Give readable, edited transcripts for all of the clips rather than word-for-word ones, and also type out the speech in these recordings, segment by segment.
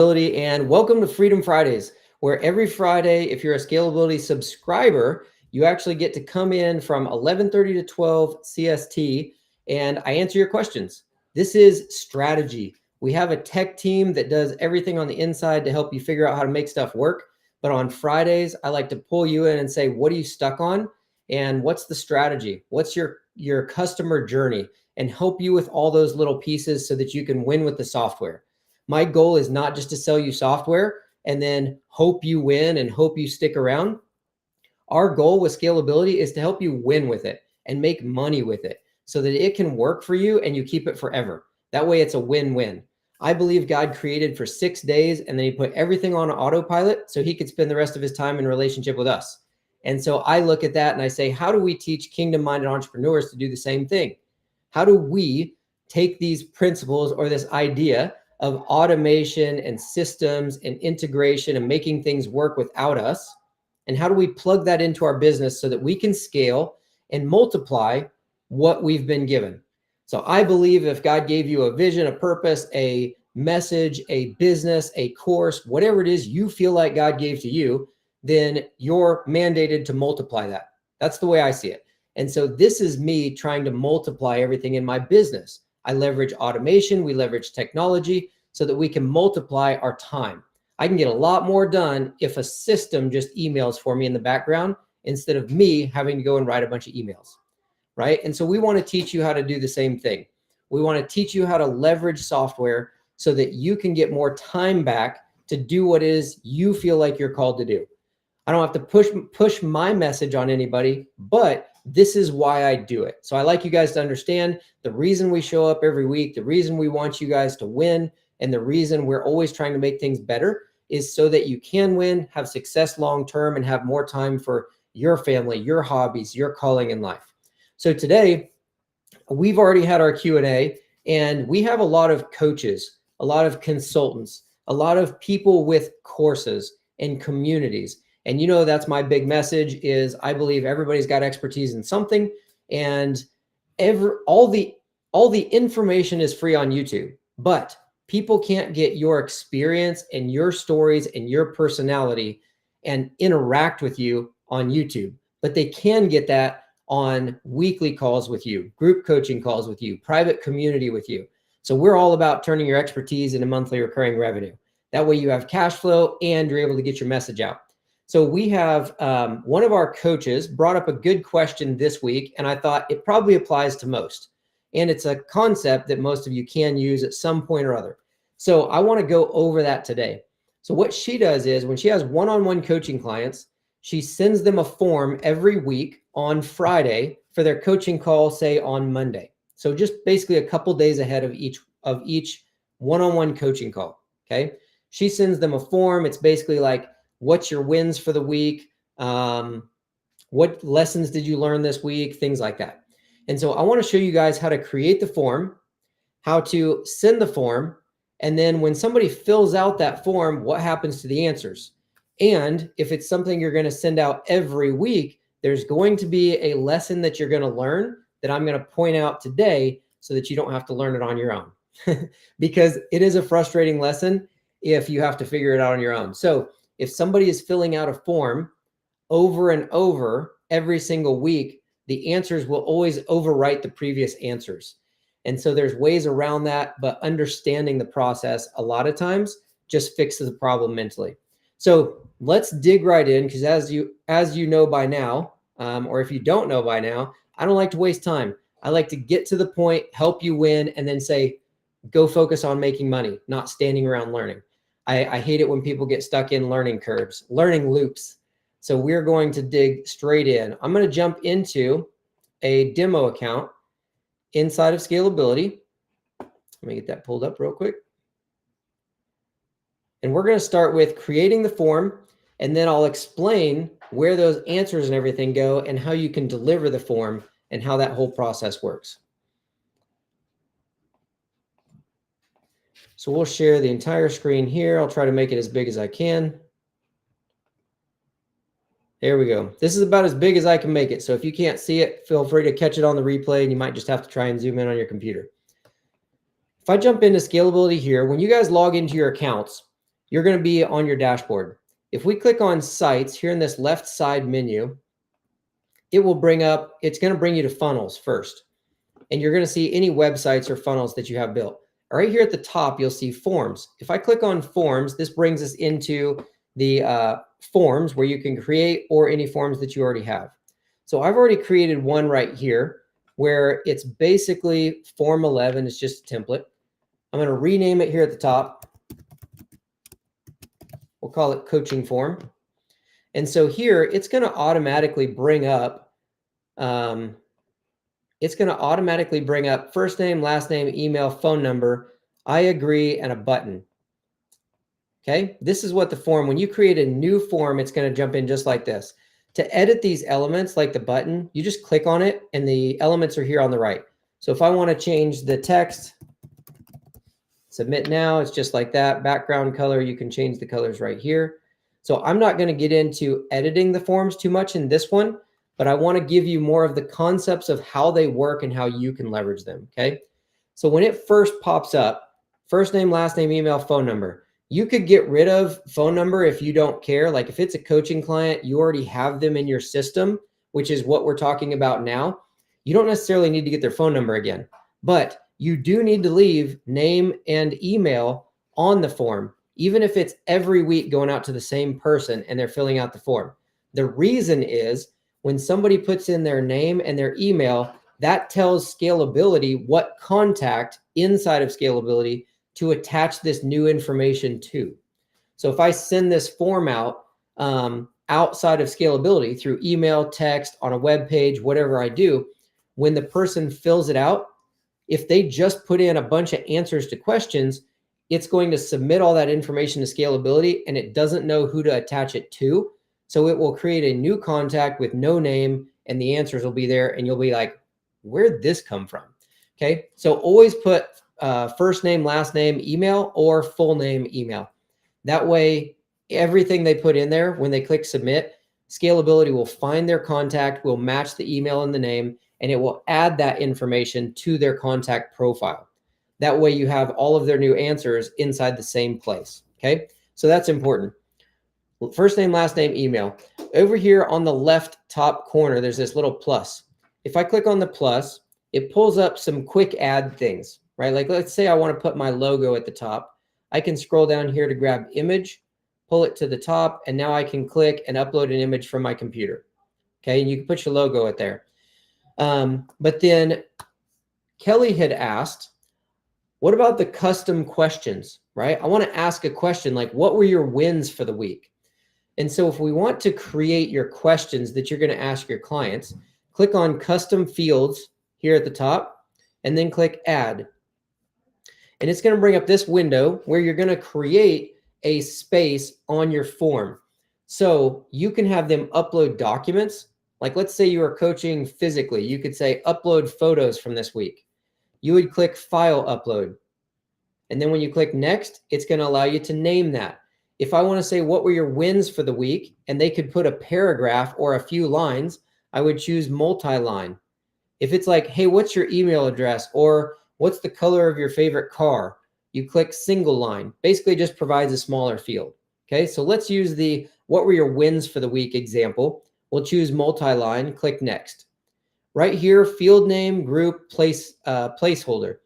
And welcome to Freedom Fridays, where every Friday, if you're a Scalability subscriber, you actually get to come in from 11:30 to 12 CST, and I answer your questions. This is strategy. We have a tech team that does everything on the inside to help you figure out how to make stuff work. But on Fridays, I like to pull you in and say, what are you stuck on? And what's the strategy? What's your customer journey? And help you with all those little pieces so that you can win with the software. My goal is not just to sell you software and then hope you win and hope you stick around. Our goal with scalability is to help you win with it and make money with it so that it can work for you and you keep it forever. That way it's a win-win. I believe God created for 6 days and then he put everything on autopilot so he could spend the rest of his time in relationship with us. And so I look at that and I say, how do we teach kingdom-minded entrepreneurs to do the same thing? How do we take these principles or this idea of automation and systems and integration and making things work without us? And how do we plug that into our business so that we can scale and multiply what we've been given? So I believe if God gave you a vision, a purpose, a message, a business, a course, whatever it is you feel like God gave to you, then you're mandated to multiply that. That's the way I see it. And so this is me trying to multiply everything in my business. I leverage automation, we leverage technology so that we can multiply our time. I can get a lot more done if a system just emails for me in the background instead of me having to go and write a bunch of emails, right? And so we want to teach you how to do the same thing. We want to teach you how to leverage software so that you can get more time back to do what it is you feel like you're called to do. I don't have to push my message on anybody, but this is why I do it. So I like you guys to understand the reason we show up every week, the reason we want you guys to win, and the reason we're always trying to make things better is so that you can win, have success long-term, and have more time for your family, your hobbies, your calling in life. So today, we've already had our Q&A, and we have a lot of coaches, a lot of consultants, a lot of people with courses and communities. And you know, that's my big message is I believe everybody's got expertise in something, and all the information is free on YouTube, but people can't get your experience and your stories and your personality and interact with you on YouTube, but they can get that on weekly calls with you, group coaching calls with you, private community with you. So we're all about turning your expertise into monthly recurring revenue. That way you have cash flow and you're able to get your message out. So we have one of our coaches brought up a good question this week, and I thought it probably applies to most. And it's a concept that most of you can use at some point or other. So I want to go over that today. So what she does is when she has one-on-one coaching clients, she sends them a form every week on Friday for their coaching call, say on Monday. So just basically a couple days ahead of each one-on-one coaching call, okay? She sends them a form. It's basically like, what's your wins for the week? What lessons did you learn this week? Things like that. And so I want to show you guys how to create the form, how to send the form, and then when somebody fills out that form, what happens to the answers? And if it's something you're going to send out every week, there's going to be a lesson that you're going to learn that I'm going to point out today so that you don't have to learn it on your own. Because it is a frustrating lesson if you have to figure it out on your own. So if somebody is filling out a form over and over every single week, the answers will always overwrite the previous answers. And so there's ways around that, but understanding the process a lot of times just fixes the problem mentally. So let's dig right in, because as you know by now, or if you don't know by now, I don't like to waste time. I like to get to the point, help you win, and then say, go focus on making money, not standing around learning. I hate it when people get stuck in learning curves, learning loops. So we're going to dig straight in. I'm going to jump into a demo account inside of Scalability. Let me get that pulled up real quick. And we're going to start with creating the form, and then I'll explain where those answers and everything go and how you can deliver the form and how that whole process works. So we'll share the entire screen here. I'll try to make it as big as I can. There we go. This is about as big as I can make it. So if you can't see it, feel free to catch it on the replay, and you might just have to try and zoom in on your computer. If I jump into Scalability here, when you guys log into your accounts, you're going to be on your dashboard. If we click on sites here in this left side menu, it's going to bring you to funnels first. And you're going to see any websites or funnels that you have built. Right here at the top, you'll see forms. If I click on forms, this brings us into the forms where you can create or any forms that you already have. So I've already created one right here where it's basically form 11. It's just a template. I'm going to rename it here at the top. We'll call it coaching form. And so here it's going to automatically bring up first name, last name, email, phone number, I agree, and a button. Okay, this is what the form, when you create a new form, it's going to jump in just like this. To edit these elements, like the button, you just click on it and the elements are here on the right. So if I want to change the text, submit now, it's just like that. Background color, you can change the colors right here. So I'm not going to get into editing the forms too much in this one, but I want to give you more of the concepts of how they work and how you can leverage them, okay? So when it first pops up, first name, last name, email, phone number, you could get rid of phone number if you don't care. Like if it's a coaching client, you already have them in your system, which is what we're talking about now. You don't necessarily need to get their phone number again, but you do need to leave name and email on the form, even if it's every week going out to the same person and they're filling out the form. The reason is when somebody puts in their name and their email, that tells Scalability what contact inside of Scalability to attach this new information to. So if I send this form out outside of Scalability through email, text, on a web page, whatever I do, when the person fills it out, if they just put in a bunch of answers to questions, it's going to submit all that information to Scalability and it doesn't know who to attach it to. So it will create a new contact with no name and the answers will be there and you'll be like, where'd this come from? Okay, so always put first name, last name, email, or full name, email. That way, everything they put in there, when they click submit, Scalability will find their contact, will match the email and the name, and it will add that information to their contact profile. That way you have all of their new answers inside the same place, okay? So that's important. First name, last name, email. Over here on the left top corner, there's this little plus. If I click on the plus, it pulls up some quick add things, right? Like let's say I want to put my logo at the top. I can scroll down here to grab image, pull it to the top, and now I can click and upload an image from my computer. Okay, and you can put your logo at there. But then Kelly had asked, what about the custom questions, right? I want to ask a question like, what were your wins for the week? And so if we want to create your questions that you're going to ask your clients, click on custom fields here at the top, and then click add. And it's going to bring up this window where you're going to create a space on your form. So you can have them upload documents. Like let's say you are coaching physically. You could say upload photos from this week. You would click file upload. And then when you click next, it's going to allow you to name that. If I want to say what were your wins for the week, and they could put a paragraph or a few lines, I would choose multi-line. If it's like, hey, what's your email address? Or what's the color of your favorite car? You click single line. Basically just provides a smaller field. Okay, so let's use the what were your wins for the week example. We'll choose multi-line, click next. Right here, field name, group, placeholder.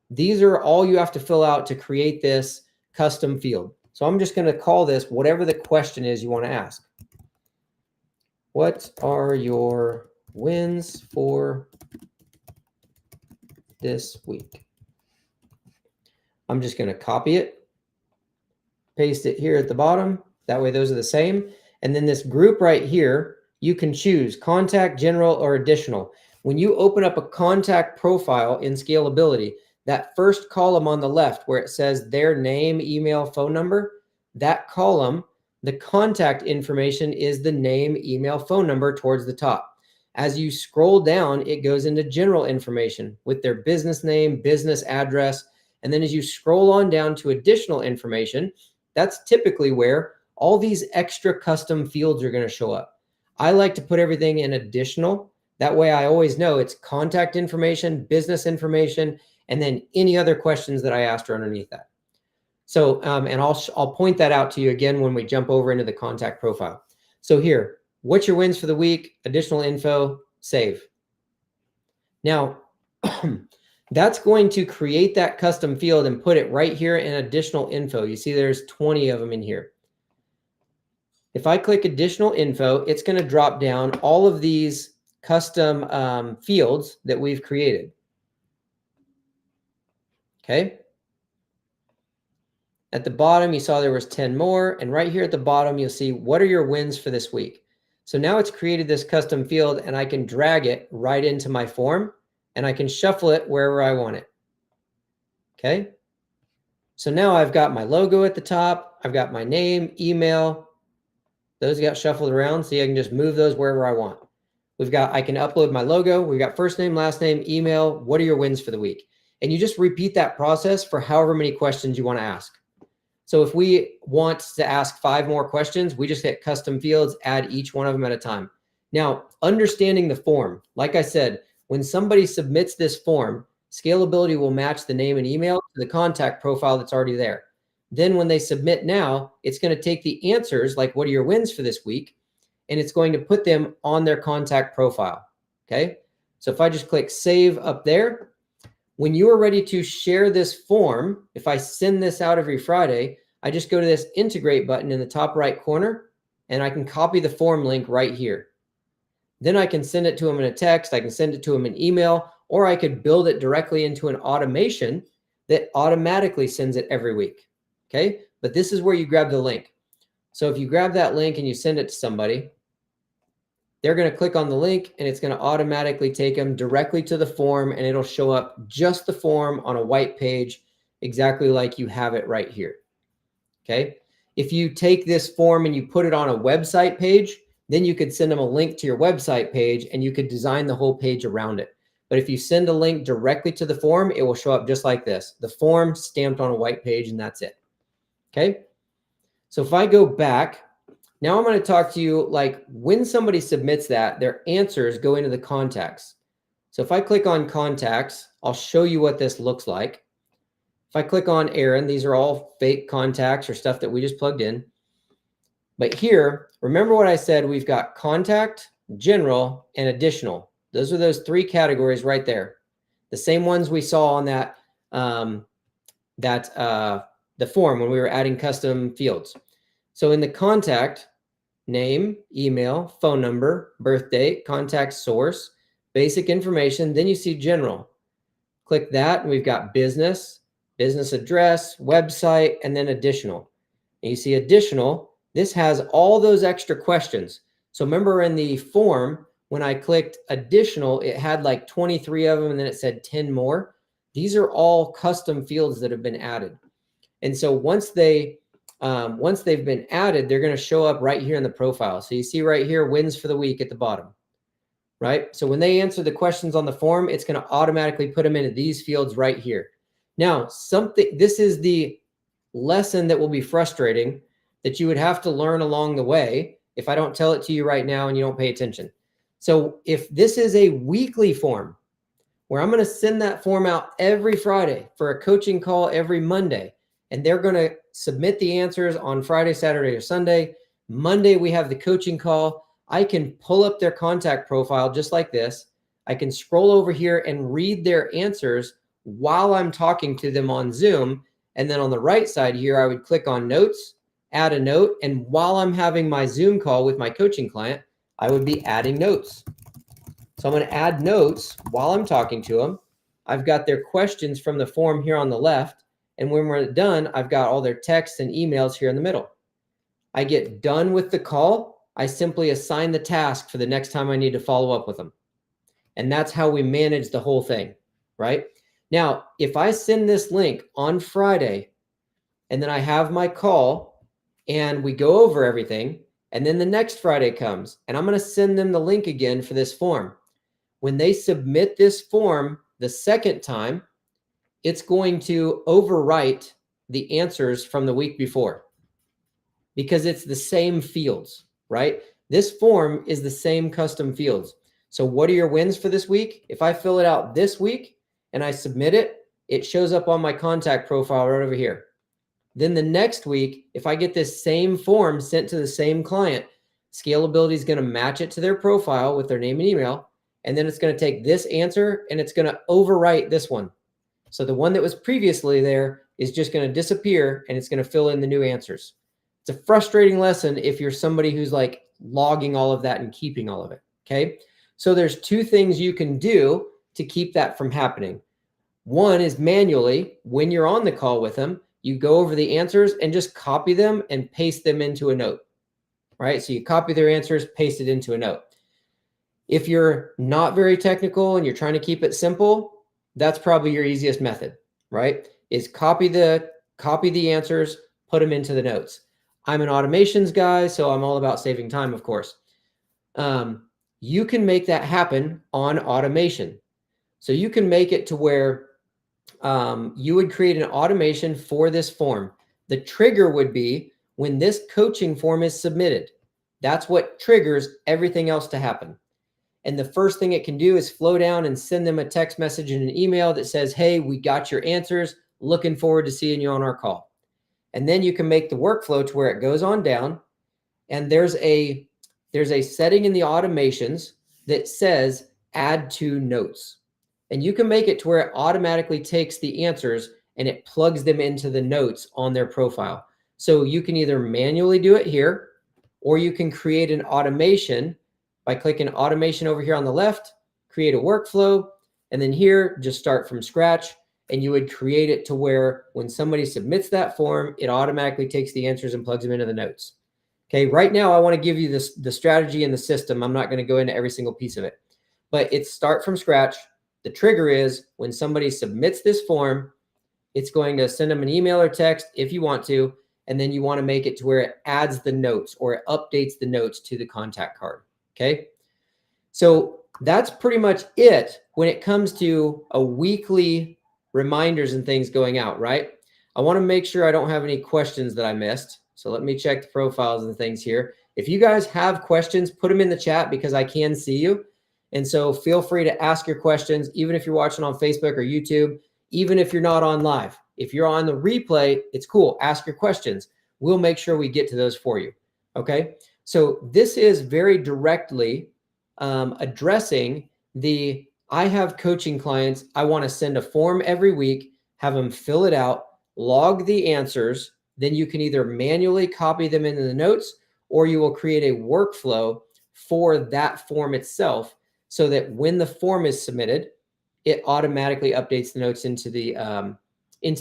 These are all you have to fill out to create this custom field. So I'm just going to call this whatever the question is you want to ask. What are your wins for this week? I'm just going to copy it, paste it here at the bottom. That way those are the same. And then this group right here, you can choose contact, general, or additional. When you open up a contact profile in Scalability, that first column on the left where it says their name, email, phone number, that column, the contact information is the name, email, phone number towards the top. As you scroll down, it goes into general information with their business name, business address. And then as you scroll on down to additional information, that's typically where all these extra custom fields are going to show up. I like to put everything in additional. That way I always know it's contact information, business information, and then any other questions that I asked are underneath that. So, and I'll point that out to you again when we jump over into the contact profile. So here, what's your wins for the week? Additional info, save. Now, that's going to create that custom field and put it right here in additional info. You see there's 20 of them in here. If I click additional info, it's going to drop down all of these custom fields that we've created. Okay. At the bottom, you saw there was 10 more. And right here at the bottom, you'll see what are your wins for this week. So now it's created this custom field and I can drag it right into my form and I can shuffle it wherever I want it. Okay. So now I've got my logo at the top. I've got my name, email. Those got shuffled around. So I can just move those wherever I want. I can upload my logo. We've got first name, last name, email. What are your wins for the week? And you just repeat that process for however many questions you want to ask. So if we want to ask 5 more questions, we just hit custom fields, add each one of them at a time. Now, understanding the form, like I said, when somebody submits this form, scalability will match the name and email to the contact profile that's already there. Then when they submit now, it's going to take the answers, like what are your wins for this week, and it's going to put them on their contact profile. Okay. So if I just click save up there, when you are ready to share this form, if I send this out every Friday, I just go to this integrate button in the top right corner and I can copy the form link right here. Then I can send it to them in a text, I can send it to them in email, or I could build it directly into an automation that automatically sends it every week. Okay, but this is where you grab the link. So if you grab that link and you send it to somebody, they're going to click on the link and it's going to automatically take them directly to the form and it'll show up just the form on a white page, exactly like you have it right here. Okay. If you take this form and you put it on a website page, then you could send them a link to your website page and you could design the whole page around it. But if you send a link directly to the form, it will show up just like this, the form stamped on a white page, and that's it. Okay. So if I go back, now I'm going to talk to you like when somebody submits that, their answers go into the contacts. So if I click on contacts, I'll show you what this looks like. If I click on Aaron, these are all fake contacts or stuff that we just plugged in. But here, remember what I said, we've got contact, general, and additional. Those are those 3 categories right there. The same ones we saw on that, the form when we were adding custom fields. So in the contact, name, email, phone number, birth date, contact source, basic information. Then you see general. Click that and we've got business, business address, website, and then additional. And you see additional, this has all those extra questions. So remember in the form, when I clicked additional, it had like 23 of them and then it said 10 more. These are all custom fields that have been added. And so once they've been added, they're going to show up right here in the profile. So you see right here, wins for the week at the bottom, right? So when they answer the questions on the form, it's going to automatically put them into these fields right here. Now, this is the lesson that will be frustrating that you would have to learn along the way if I don't tell it to you right now and you don't pay attention. So if this is a weekly form where I'm going to send that form out every Friday for a coaching call every Monday, and they're going to submit the answers on Friday, Saturday, or Sunday. Monday, we have the coaching call. I can pull up their contact profile just like this. I can scroll over here and read their answers while I'm talking to them on Zoom. And then on the right side here, I would click on notes, add a note. And while I'm having my Zoom call with my coaching client, I would be adding notes. So I'm going to add notes while I'm talking to them. I've got their questions from the form here on the left. And when we're done, I've got all their texts and emails here in the middle. I get done with the call. I simply assign the task for the next time I need to follow up with them. And that's how we manage the whole thing, right? Now, if I send this link on Friday and then I have my call and we go over everything, and then the next Friday comes and I'm going to send them the link again for this form. When they submit this form the second time, it's going to overwrite the answers from the week before because it's the same fields, right? This form is the same custom fields. So what are your wins for this week? If I fill it out this week and I submit it, it shows up on my contact profile right over here. Then the next week, if I get this same form sent to the same client, Scalability is going to match it to their profile with their name and email. And then it's going to take this answer and it's going to overwrite this one. So the one that was previously there is just going to disappear and it's going to fill in the new answers. It's a frustrating lesson if you're somebody who's like logging all of that and keeping all of it. Okay. So there's two things you can do to keep that from happening. One is manually, when you're on the call with them, you go over the answers and just copy them and paste them into a note, right? So you copy their answers, paste it into a note. If you're not very technical and you're trying to keep it simple, that's probably your easiest method, right? Is copy the answers, put them into the notes. I'm an automations guy, so I'm all about saving time, of course. You can make that happen on automation. So you can make it to where you would create an automation for this form. The trigger would be when this coaching form is submitted. That's what triggers everything else to happen. And the first thing it can do is flow down and send them a text message and an email that says, hey, we got your answers. Looking forward to seeing you on our call. And then you can make the workflow to where it goes on down. And there's a setting in the automations that says add to notes. And you can make it to where it automatically takes the answers and it plugs them into the notes on their profile. So you can either manually do it here, or you can create an automation by clicking automation over here on the left, create a workflow, and then here, just start from scratch. And you would create it to where when somebody submits that form, it automatically takes the answers and plugs them into the notes. Okay, right now I want to give you the strategy and the system. I'm not going to go into every single piece of it, but it's start from scratch. The trigger is when somebody submits this form, it's going to send them an email or text if you want to, and then you want to make it to where it adds the notes or it updates the notes to the contact card. Okay. So that's pretty much it when it comes to a weekly reminders and things going out, right? I want to make sure I don't have any questions that I missed. So let me check the profiles and things here. If you guys have questions, put them in the chat because I can see you. And so feel free to ask your questions, even if you're watching on Facebook or YouTube, even if you're not on live. If you're on the replay, it's cool. Ask your questions. We'll make sure we get to those for you. Okay. So this is very directly addressing I have coaching clients. I want to send a form every week, have them fill it out, log the answers. Then you can either manually copy them into the notes, or you will create a workflow for that form itself, so that when the form is submitted, it automatically updates the notes into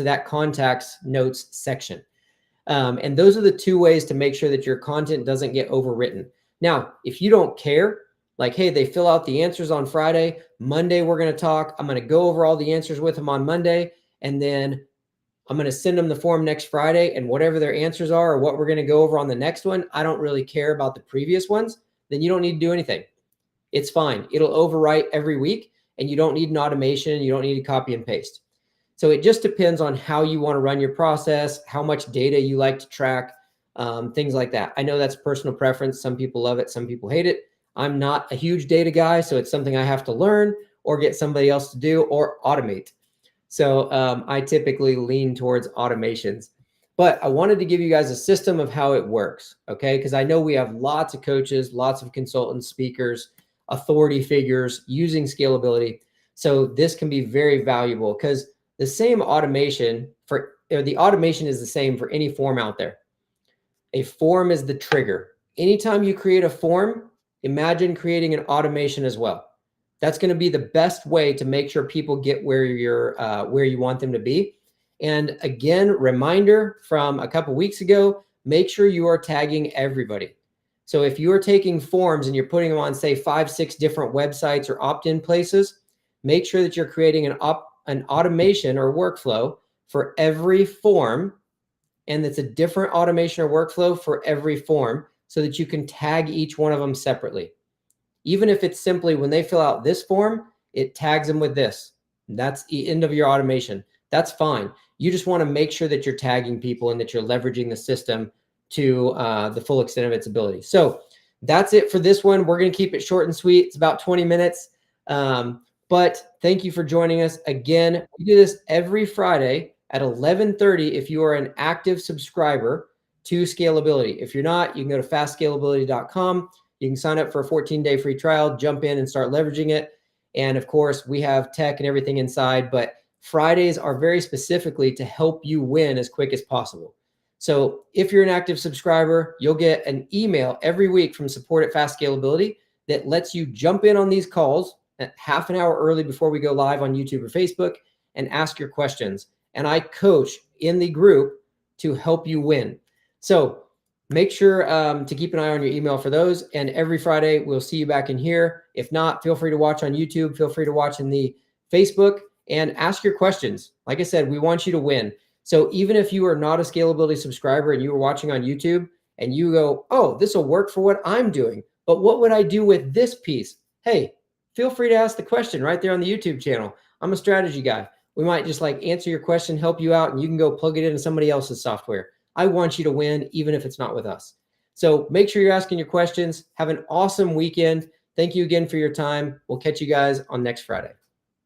that contacts notes section. And those are the two ways to make sure that your content doesn't get overwritten. Now, if you don't care, like, hey, they fill out the answers on Friday, Monday, we're going to talk. I'm going to go over all the answers with them on Monday. And then I'm going to send them the form next Friday, and whatever their answers are or what we're going to go over on the next one, I don't really care about the previous ones. Then you don't need to do anything. It's fine. It'll overwrite every week, and you don't need an automation. You don't need to copy and paste. So it just depends on how you want to run your process, how much data you like to track, things like that. I know that's personal preference. Some people love it. Some people hate it. I'm not a huge data guy, so it's something I have to learn or get somebody else to do or automate. So I typically lean towards automations. But I wanted to give you guys a system of how it works, okay? Because I know we have lots of coaches, lots of consultants, speakers, authority figures using scalability. So this can be very valuable because the same automation the automation is the same for any form out there. A form is the trigger. Anytime you create a form, imagine creating an automation as well. That's going to be the best way to make sure people get where you want them to be. And again, reminder from a couple weeks ago, make sure you are tagging everybody. So if you are taking forms and you're putting them on, say, 5-6 different websites or opt-in places, make sure that you're creating an automation or workflow for every form, and it's a different automation or workflow for every form so that you can tag each one of them separately. Even if it's simply when they fill out this form, it tags them with this. That's the end of your automation. That's fine. You just want to make sure that you're tagging people and that you're leveraging the system to the full extent of its ability. So that's it for this one. We're going to keep it short and sweet. It's about 20 minutes. But thank you for joining us. Again, we do this every Friday at 11:30 if you are an active subscriber to Scalability. If you're not, you can go to fastscalability.com. You can sign up for a 14-day free trial, jump in and start leveraging it. And of course, we have tech and everything inside, but Fridays are very specifically to help you win as quick as possible. So if you're an active subscriber, you'll get an email every week from support at Fast Scalability that lets you jump in on these calls at half an hour early before we go live on YouTube or Facebook and ask your questions. And I coach in the group to help you win. So make sure to keep an eye on your email for those. And every Friday, we'll see you back in here. If not, feel free to watch on YouTube. Feel free to watch in the Facebook and ask your questions. Like I said, we want you to win. So even if you are not a Scalability subscriber and you are watching on YouTube and you go, oh, this will work for what I'm doing, but what would I do with this piece? Hey, feel free to ask the question right there on the YouTube channel. I'm a strategy guy. We might just like answer your question, help you out, and you can go plug it into somebody else's software. I want you to win, even if it's not with us. So make sure you're asking your questions. Have an awesome weekend. Thank you again for your time. We'll catch you guys on next Friday.